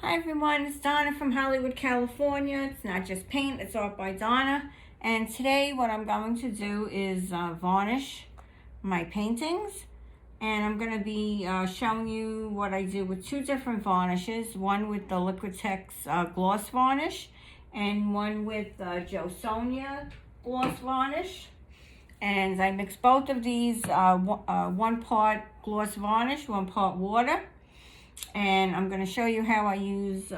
Hi everyone, it's Donna from Hollywood, California. It's not just paint, it's art by Donna. And today what I'm going to do is varnish my paintings. And I'm going to be showing you what I do with two different varnishes. One with the Liquitex gloss varnish and one with JoSonja gloss varnish. And I mix both of these, one part gloss varnish, one part water. And I'm going to show you how I use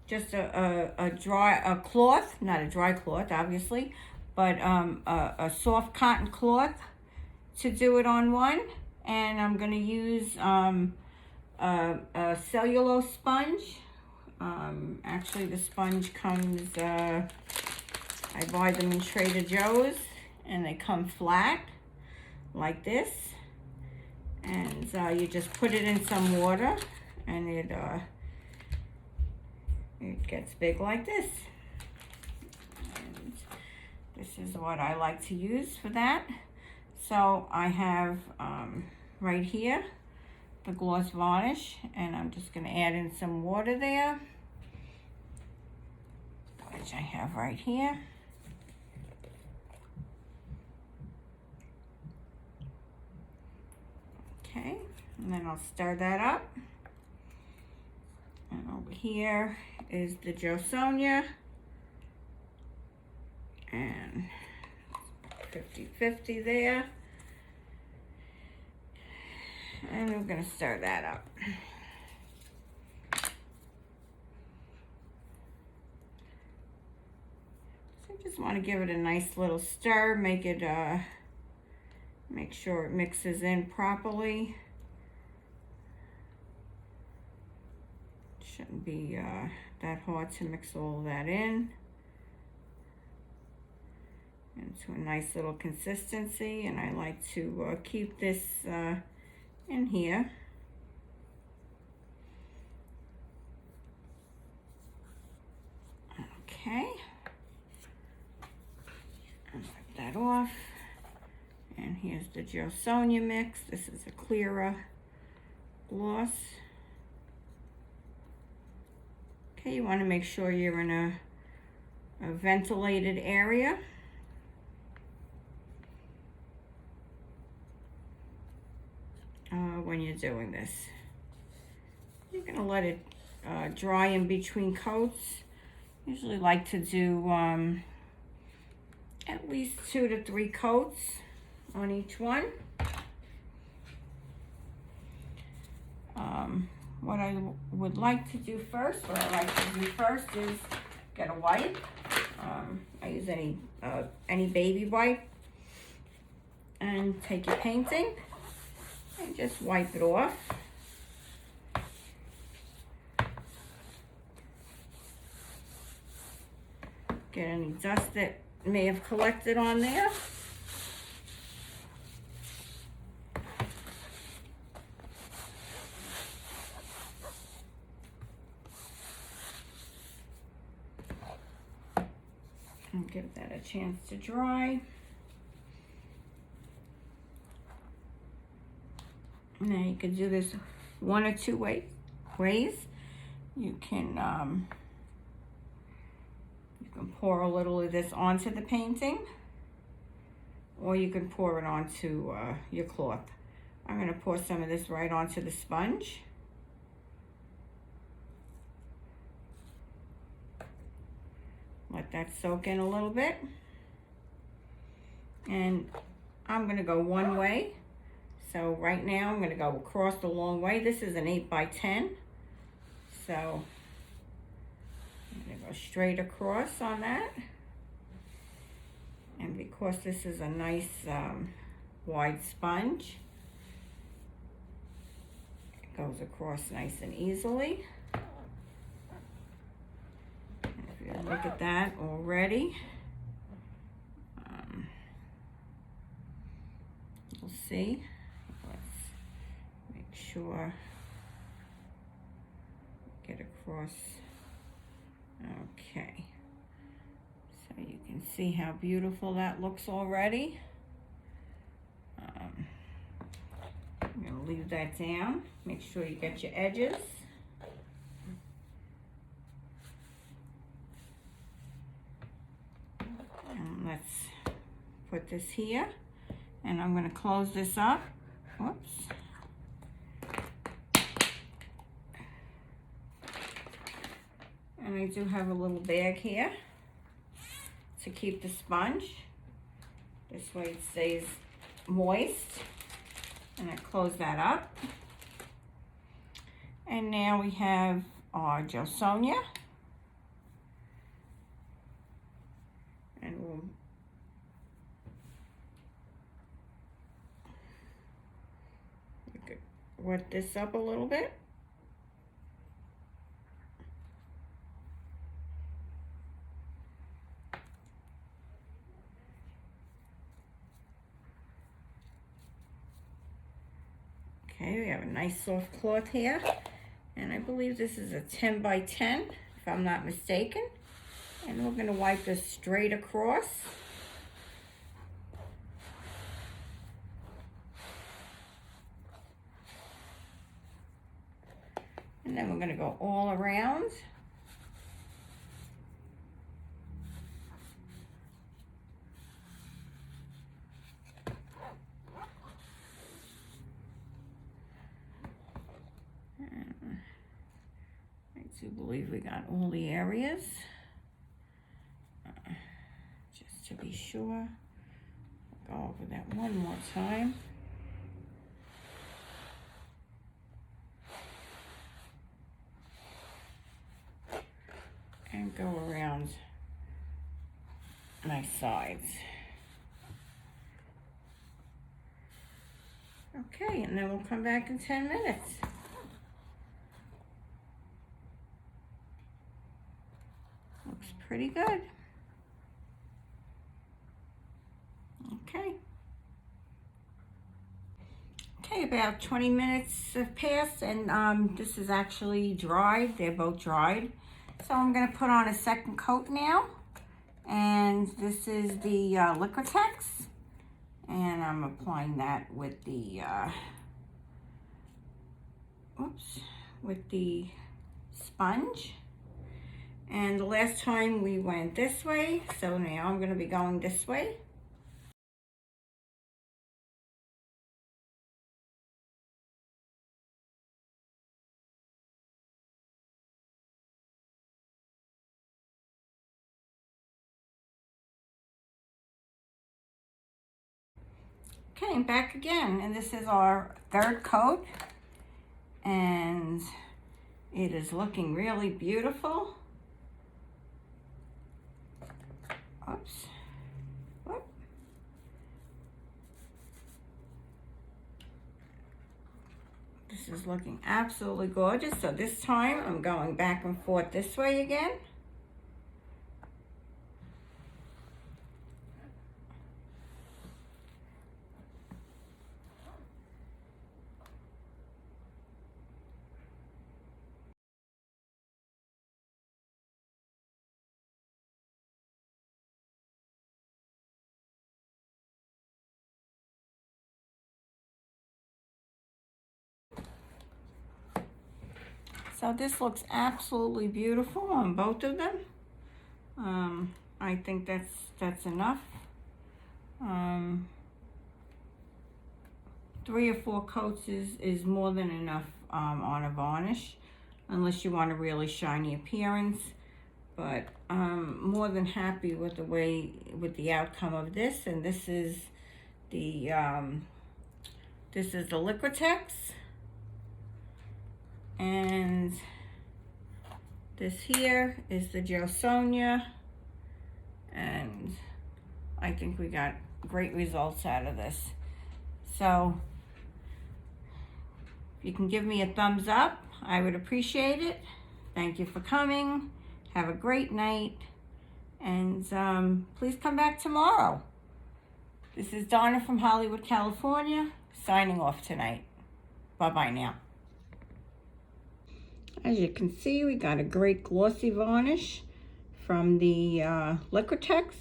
just a cloth, not a dry cloth obviously, but a soft cotton cloth to do it on one. And I'm going to use a cellulose sponge. Actually the sponge comes, I buy them in Trader Joe's and they come flat like this. And you just put it in some water and it gets big like this. And this is what I like to use for that. So I have right here the gloss varnish, and I'm just going to add in some water there, which I have right here. Okay, and then I'll stir that up. And over here is the JoSonja. And 50-50 there. And we're going to stir that up. So I just want to give it a nice little stir, make it make sure it mixes in properly. Shouldn't be that hard to mix all that in into a nice little consistency. And I like to keep this in here. Okay. And wipe that off. And here's the JoSonja mix. This is a clearer gloss. Okay, you want to make sure you're in a ventilated area. When you're doing this. You're going to let it dry in between coats. Usually like to do at least 2 to 3 coats on each one. What I would like to do first, is get a wipe. I use any baby wipe, and take your painting and just wipe it off. Get any dust that may have collected on there. And give that a chance to dry. Now you can do this one or two ways. You can pour a little of this onto the painting, or you can pour it onto your cloth. I'm going to pour some of this right onto the sponge. Let that soak in a little bit. And I'm going to go one way. So right now I'm going to go across the long way. This is an 8 by 10. So I'm going to go straight across on that. And because this is a nice wide sponge, it goes across nice and easily. And if you look at that already, you'll see. Sure, get across. Okay, so you can see how beautiful that looks already. I'm going to leave that down. Make sure you get your edges. put this here, and I'm going to close this up. Whoops. And I do have a little bag here to keep the sponge. This way it stays moist. And I close that up. And now we have our JoSonja. And we'll wet this up a little bit. Okay, we have a nice soft cloth here, and I believe this is a 10 by 10, if I'm not mistaken. And we're going to wipe this straight across. And then we're going to go all around. I do believe we got all the areas. Just to be sure, I'll go over that one more time. And go around my sides. Okay, and then we'll come back in 10 minutes. Looks pretty good. Okay. Okay, about 20 minutes have passed, and this is actually dried. They're both dried. So I'm going to put on a second coat now. And this is the Liquitex. And I'm applying that with the, with the sponge. And the last time we went this way, so now I'm going to be going this way. Okay, I'm back again, and this is our third coat, and it is looking really beautiful. Oops. Whoop. This is looking absolutely gorgeous. So this time I'm going back and forth this way again. So this looks absolutely beautiful on both of them. I think that's enough. 3 or 4 coats is more than enough on a varnish, unless you want a really shiny appearance. But I'm more than happy with the outcome of this. And this is the Liquitex. And this here is the JoSonja, and I think we got great results out of this. So if you can give me a thumbs up, I would appreciate it. Thank you for coming. Have a great night, and please come back tomorrow. This is Donna from Hollywood, California, signing off tonight. Bye-bye now. As you can see, we got a great glossy varnish from the Liquitex.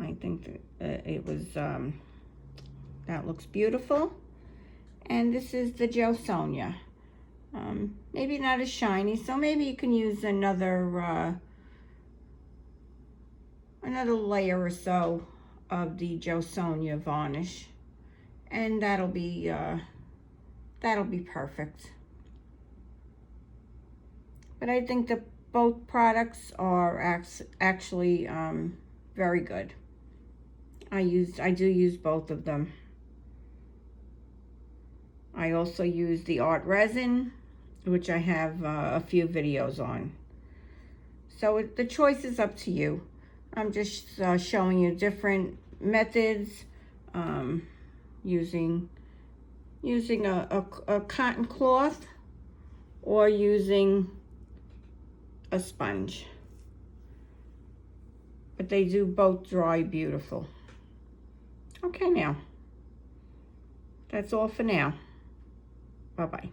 I think that it was, that looks beautiful. And this is the JoSonja. Maybe not as shiny, so maybe you can use another another layer or so of the JoSonja varnish, and that'll be perfect. But I think that both products are actually very good. I do use both of them. I also use the art resin, which I have a few videos on. So the choice is up to you. I'm just showing you different methods, using a cotton cloth or using a sponge. But they do both dry beautiful. Okay, now, that's all for now. Bye-bye.